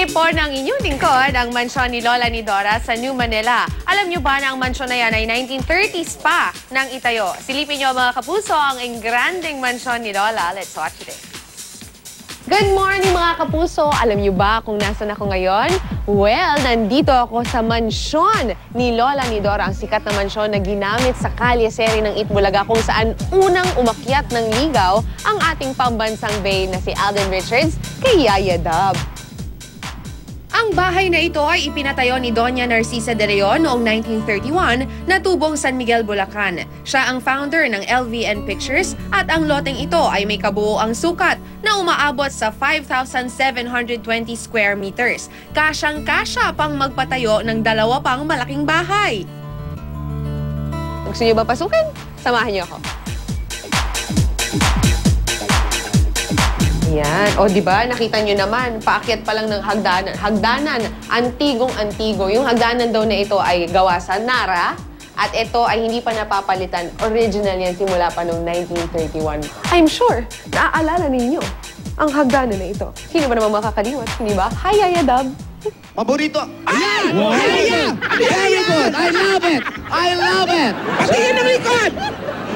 po ng inyong lingkod ang mansyon ni Lola ni Dora sa New Manila. Alam niyo ba na ang mansyon na yan ay 1930s pa nang itayo? Silipin niyo mga kapuso ang engranding mansyon ni Lola. Let's watch this. Good morning mga kapuso! Alam niyo ba kung nasan ako ngayon? Well, nandito ako sa mansyon ni Lola ni Dora, ang sikat na mansyon na ginamit sa kalye-seri ng Itbulaga kung saan unang umakyat ng ligaw ang ating pambansang bae na si Alden Richards kay Yaya Dab. Ang bahay na ito ay ipinatayo ni Doña Narcisa de Leon noong 1931 na tubong San Miguel, Bulacan. Siya ang founder ng LVN Pictures at ang loteng ito ay may kabuoang sukat na umaabot sa 5,720 square meters. Kasyang-kasya pang magpatayo ng dalawa pang malaking bahay. Gusto niyo ba pasukin? Samahan niyo ako. Yan. O, di ba? Nakita nyo naman, paakyat pa lang ng hagdanan. Antigong-antigo. Yung hagdanan daw na ito ay gawa sa Nara. At ito ay hindi pa napapalitan. Original yan simula pa noong 1931. I'm sure, naaalala ninyo ang hagdanan na ito. Sino ba naman makakaliwat? Hindi ba? Hi, Yaya Dab. Paborito. Ay! Yaya! Very good! I love it! I love it! Patingin ng likod!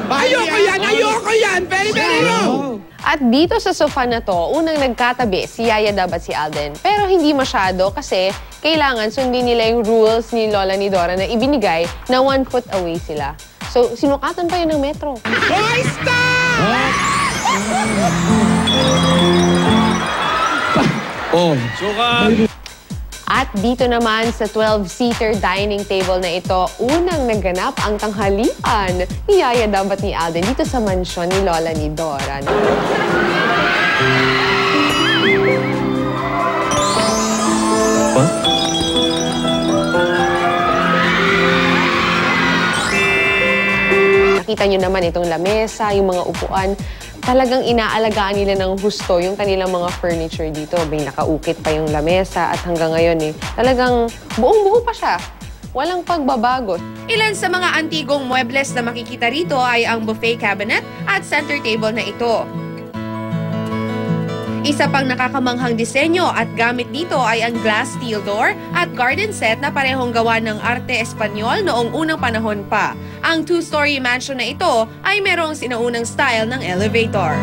Ayoko yan! Ayoko yan! Very, very low! At dito sa sofa na to, unang nagkatabi si Yaya Dab at si Alden. Pero hindi masyado kasi kailangan sundin nila yung rules ni Lola ni Dora na ibinigay na 1 foot away sila. So, sinukatan pa yun ng metro. Hoy, stop! Oh, sukat! At dito naman sa 12-seater dining table na ito, unang naganap ang tanghalian ni Yaya Dab at ni Alden dito sa mansyon ni Lola ni Dora. Nakita nyo naman itong lamesa, yung mga upuan. Talagang inaalagaan nila ng husto yung kanilang mga furniture dito. May nakaukit pa yung lamesa at hanggang ngayon talagang buong-buo pa siya. Walang pagbabago. Ilan sa mga antigong muebles na makikita rito ay ang buffet cabinet at center table na ito. Isa pang nakakamanghang disenyo at gamit dito ay ang glass steel door at garden set na parehong gawa ng arte Espanyol noong unang panahon pa. Ang 2-story mansion na ito ay merong sinaunang style ng elevator.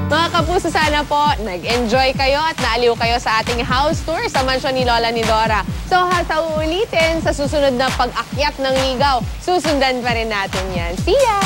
Mga kapuso, sana po nag-enjoy kayo at naaliw kayo sa ating house tour sa mansyon ni Lola ni Dora. So sa uulitin, sa susunod na pag-akyat ng ligaw, susundan pa rin natin yan. See ya!